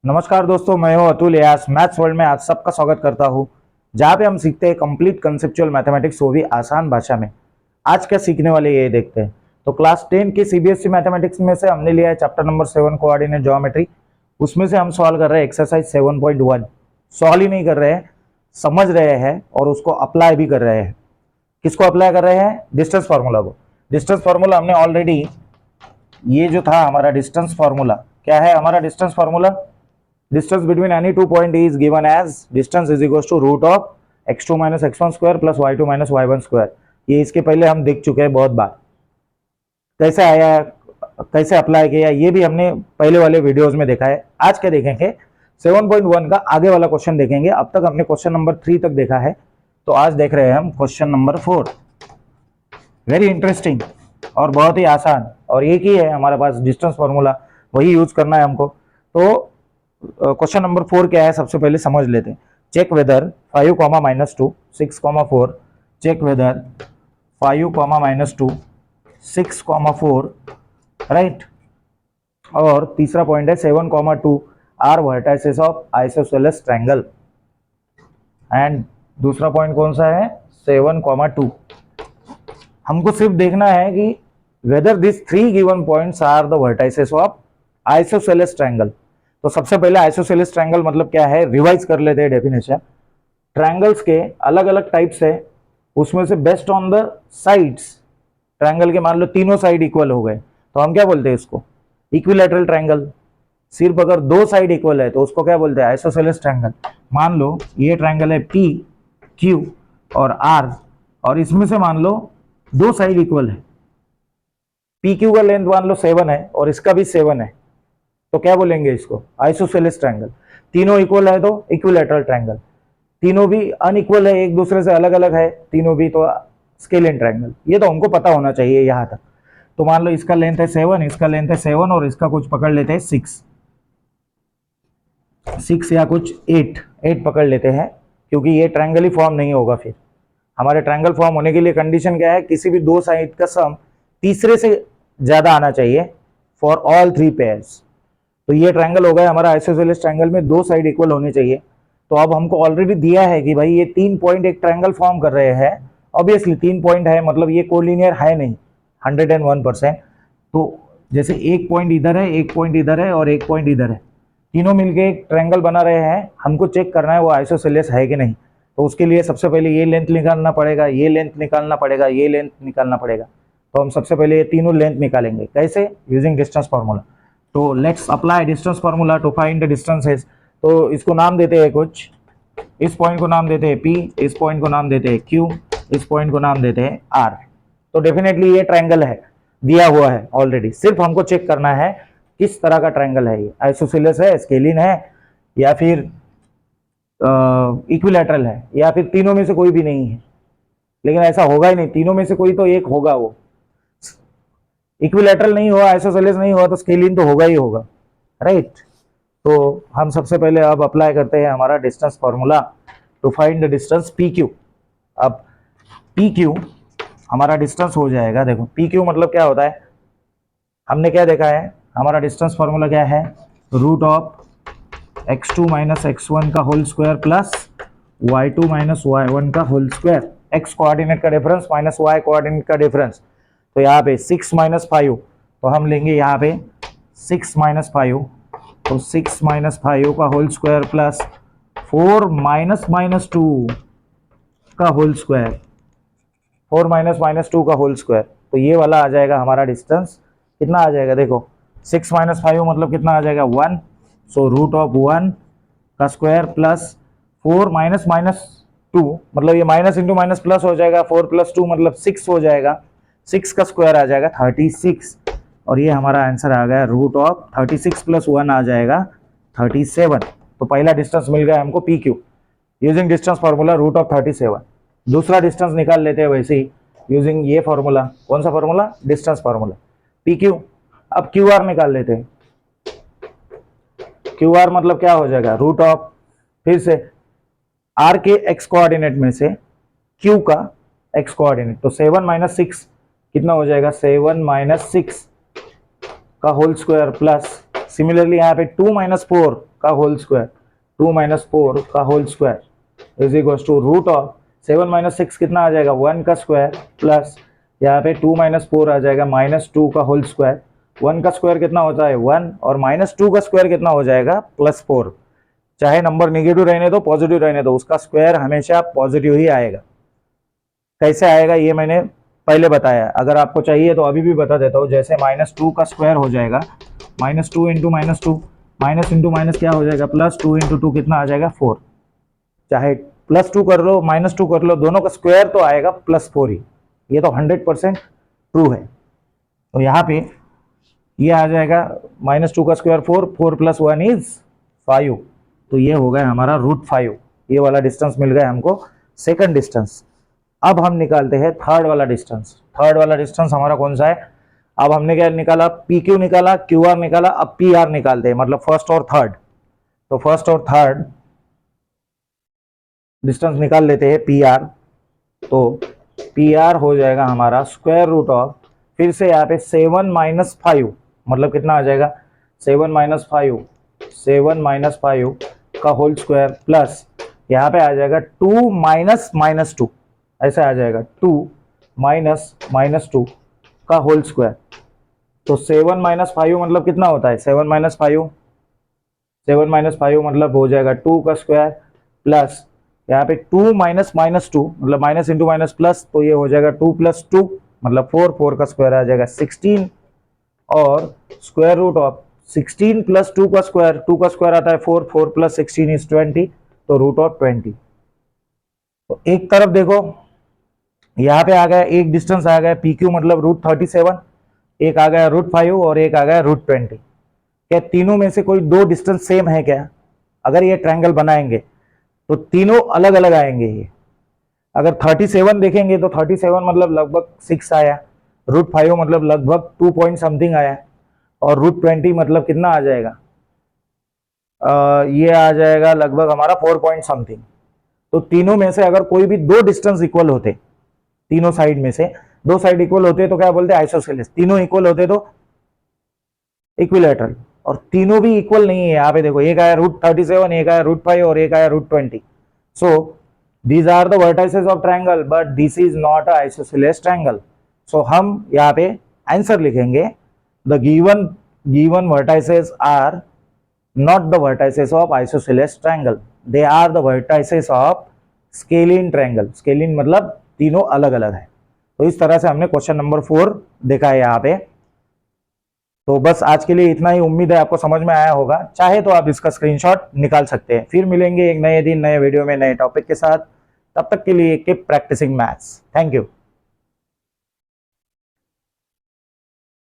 नमस्कार दोस्तों, मैं हूं अतुल यास। मैथ्स वर्ल्ड में आप सबका स्वागत करता हूं, जहां पे हम सीखते हैं कंप्लीट कंसेप्चुअल मैथमेटिक्स, वो भी आसान भाषा में। आज क्या सीखने वाले ये देखते हैं। तो क्लास 10 के सीबीएसई मैथमेटिक्स में से हमने लिया है चैप्टर नंबर 7 कोऑर्डिनेट ज्योमेट्री। उसमें से हम सॉल्व कर रहे हैं एक्सरसाइज 7.1। सॉल्व ही नहीं कर रहे हैं, समझ रहे हैं और उसको अप्लाई भी कर रहे हैं। किसको अप्लाई कर रहे हैं? डिस्टेंस फार्मूला को। डिस्टेंस फार्मूला हमने ऑलरेडी, ये जो था हमारा डिस्टेंस फार्मूला, क्या है हमारा distance formula? Distance between any two point is given as distance is equals to root of x2 minus x1 square plus y2 minus y1 square। ये इसके पहले हम देख चुके हैं बहुत बार। कैसे आया, कैसे अप्लाई किया, ये भी हमने पहले वाले वीडियोस में देखा है। आज क्या देखेंगे? 7.1 का आगे वाला क्वेश्चन देखेंगे। अब तक हमने क्वेश्चन नंबर 3 तक देखा है, तो आज देख रहे हैं हम क्वेश्चन नंबर 4। वेरी इंटरेस्टिंग और बहुत ही आसान, और एक ही है हमारे पास डिस्टेंस फॉर्मूला, वही यूज करना है हमको। तो क्वेश्चन नंबर 4 क्या है, सबसे पहले समझ लेते हैं। Check whether 5, -2, 6, 4। Check whether 5, -2, 6, 4, right. और तीसरा पॉइंट है 7, 2 are vertices of isosceles triangle. And दूसरा पॉइंट कौन सा है? 7, 2। हमको सिर्फ देखना है कि whether this 3 given points are the vertices of isosceles triangle. तो सबसे पहले आइसोसेलेस ट्रायंगल मतलब क्या है, रिवाइज कर लेते हैं डेफिनेशन। ट्रायंगल्स के अलग अलग टाइप्स है, उसमें से best on the sides. Triangle के मान लो तीनों साइड इक्वल हो गए तो हम क्या बोलते हैं इसको? Equilateral triangle. सिर्फ अगर दो साइड इक्वल है तो उसको क्या बोलते हैं? Isosceles triangle. मान लो ये ट्रायंगल है पी, क्यू और आर, और इसमें से मान लो दो साइड इक्वल है। पी क्यू का लेंथ मान लो 7 है और इसका भी 7 है, तो क्या बोलेंगे इसको? Isosceles triangle. तीनों इक्वल है तो इक्विलैटरल ट्रायंगल। तीनों भी अनइक्वल है, एक दूसरे से अलग अलग है तीनों भी, तो स्केलियन ट्रायंगल। ये तो हमको पता होना चाहिए यहां तक। तो मान लो इसका लेंथ है 7, इसका लेंथ है 7 और इसका कुछ पकड़ लेते हैं 6 या कुछ 8 पकड़ लेते हैं, क्योंकि ये ट्रायंगल ही फॉर्म नहीं होगा। फिर हमारे ट्रायंगल फॉर्म होने के लिए कंडीशन क्या है? किसी भी दो साइड का सम तीसरे से ज्यादा आना चाहिए फॉर ऑल 3 पेयर्स। तो ये ट्रायंगल हो गया हमारा आइसोसेलेस ट्रायंगल में दो साइड इक्वल होनी चाहिए। तो अब हमको ऑलरेडी दिया है कि भाई ये 3 पॉइंट एक ट्रायंगल फॉर्म कर रहे हैं। ऑब्वियसली 3 पॉइंट है, मतलब ये कोलिनियर है नहीं 101%। तो जैसे एक पॉइंट इधर है, एक पॉइंट इधर है और एक पॉइंट इधर है, तीनों मिलके एक ट्रायंगल बना रहे हैं। हमको चेक करना है वो आइसोसेलेस है कि नहीं। तो उसके लिए सबसे पहले ये लेंथ निकालना पड़ेगा, ये लेंथ निकालना पड़ेगा, ये लेंथ निकालना पड़ेगा। तो हम सबसे पहले ये तीनों लेंथ निकालेंगे। कैसे? Using distance formula. तो let's apply distance formula to find the distances. तो इसको नाम देते हैं कुछ, इस पॉइंट को नाम देते हैं P, इस पॉइंट को नाम देते हैं Q, इस पॉइंट को नाम देते हैं R। तो डेफिनेटली ये ट्रायंगल है, दिया हुआ है ऑलरेडी। सिर्फ हमको चेक करना है किस तरह का ट्रायंगल है ये। आइसोसेलेस है, स्केलिन है, या फिर इक्विलैटरल है, या फिर तीनों में से कोई भी नहीं है। लेकिन ऐसा होगा ही नहीं, तीनों में से कोई तो एक होगा। वो इक्विलैटरल नहीं हुआ, आइसोसेलेस नहीं हुआ, तो स्केलिन तो होगा ही होगा, राइट। तो हम सबसे पहले अब अप्लाई करते हैं हमारा distance formula to find the distance P Q. अब पी क्यू हमारा डिस्टेंस हो जाएगा। देखो पी क्यू मतलब क्या होता है, हमने क्या देखा है? हमारा डिस्टेंस फार्मूला क्या है? Root of x2 minus x1 का whole square plus y2 minus y1 का होल स्क्वायर। x कोऑर्डिनेट का डिफरेंस माइनस y कोऑर्डिनेट का डिफरेंस। तो यहाँ पे 6 - 5, तो हम लेंगे यहाँ पे 6 - 5, तो 6 - 5 का होल स्क्वायर प्लस 4 - -2 का होल स्क्वायर, 4 - -2 का होल स्क्वायर। तो ये वाला आ जाएगा हमारा डिस्टेंस। कितना आ जाएगा? देखो 6 - 5 मतलब कितना आ जाएगा? 1। सो रूट ऑफ 1 का स्क्वायर प्लस 4 - -2, मतलब ये माइनस इंटू माइनस प्लस हो जाएगा। 4 + 2 मतलब 6 हो जाएगा। 6 का स्क्वायर आ जाएगा 36, और ये हमारा आंसर आ गया रूट ऑफ 36 + 1 आ जाएगा 37। तो पहला डिस्टेंस मिल गया हमको P Q using distance formula root of 37। दूसरा डिस्टेंस निकाल लेते हैं वैसे ही यूजिंग ये फार्मूला। कौन सा formula? Distance formula P Q. अब क्यू आर निकाल लेते हैं। क्यू आर मतलब क्या हो जाएगा? रूट ऑफ, फिर से आर के एक्स कोऑर्डिनेट में से क्यू का एक्स कोऑर्डिनेट, तो 7 - 6 कितना हो जाएगा? 7 - 6 का होल स्क्वायर प्लस सिमिलरली यहाँ पे 2 माइनस 4 का होल स्क्वायर, 2 माइनस 4 का whole square is equal to root of 7 minus 6 कितना आ जाएगा 1 का स्क्वायर, प्लस यहाँ पे 2 माइनस 4 आ जाएगा माइनस 2 का होल स्क्वायर। 1 का स्क्वायर कितना होता है 1 और माइनस 2 का स्क्वायर कितना हो जाएगा +4। चाहे नंबर नेगेटिव रहने दो पॉजिटिव रहने दो, उसका स्क्वायर हमेशा पॉजिटिव ही आएगा। कैसे आएगा ये मैंने पहले बताया, अगर आपको चाहिए तो अभी भी बता देता हूँ। जैसे -2 का स्क्वायर हो जाएगा -2 इंटू -2, माइनस इंटू माइनस क्या हो जाएगा +2 इंटू 2 कितना आ जाएगा 4। चाहे +2 कर लो -2 कर लो, दोनों का स्क्वायर तो आएगा +4 ही। ये तो 100% ट्रू है। तो यहाँ पे ये आ जाएगा -2 का स्क्वायर 4, 4 + 1 इज 5। तो ये हो गया हमारा √5। ये वाला डिस्टेंस मिल गया हमको, सेकंड डिस्टेंस। अब हम निकालते हैं थर्ड वाला डिस्टेंस। थर्ड वाला डिस्टेंस हमारा कौन सा है? अब हमने क्या निकाला, PQ निकाला, QR निकाला, अब PR निकालते हैं, मतलब फर्स्ट और थर्ड। तो फर्स्ट और थर्ड डिस्टेंस निकाल लेते हैं PR। तो PR हो जाएगा हमारा स्क्वायर रूट ऑफ, फिर से यहाँ पे 7 माइनस 5, मतलब कितना आ जाएगा 7 माइनस 5 का होल स्क्वायर, प्लस यहाँ पे आ जाएगा 2 माइनस -2, ऐसे आ जाएगा 2 माइनस -2 का होल स्क्वायर। तो 7 माइनस 5 मतलब कितना होता है 7 माइनस 5 मतलब हो जाएगा 2 का स्क्वायर, प्लस यहाँ पे 2 माइनस -2 मतलब माइनस इंटू माइनस प्लस, तो ये हो जाएगा 2 + 2 मतलब 4, 4 का स्क्वायर आ जाएगा 16, और स्क्वायर रूट ऑफ 16 + 2 का स्क्वायर, 2 का स्क्वायर आता है 4, 4 + 16 इज 20, तो √20। तो एक तरफ देखो यहाँ पे आ गया एक डिस्टेंस आ गया PQ मतलब √37, एक आ गया √5 और एक आ गया √20। क्या तीनों में से कोई दो डिस्टेंस सेम है क्या? अगर ये ट्रायंगल बनाएंगे तो तीनों अलग अलग आएंगे। ये अगर 37 देखेंगे तो 37 मतलब लगभग 6 आया, √5 मतलब लगभग 2 पॉइंट समथिंग आया, और √20 मतलब कितना आ जाएगा ये आ जाएगा लगभग हमारा 4 पॉइंट समथिंग। तो तीनों में से अगर कोई भी दो डिस्टेंस इक्वल होते, तीनों साइड में से दो साइड इक्वल होते तो क्या बोलते हैं आइसोसेलेस। तीनों इक्वल होते तो इक्विलैटरल, और तीनों भी इक्वल नहीं है। यहाँ पे देखो एक आया √37, एक आया √5 और एक आया √20। So these are the vertices of triangle but this is not a isosceles triangle. So हम यहाँ पे आंसर लिखेंगे the given vertices are not the vertices of isosceles triangle, they are the vertices of scalene triangle। scalene मतलब तीनों अलग अलग है। तो इस तरह से हमने क्वेश्चन नंबर 4 देखा है यहाँ पे। तो बस आज के लिए इतना ही, उम्मीद है आपको समझ में आया होगा। चाहे तो आप इसका स्क्रीनशॉट निकाल सकते हैं। फिर मिलेंगे एक नए दिन नए वीडियो में नए टॉपिक के साथ। तब तक के लिए keep practising maths. Thank you.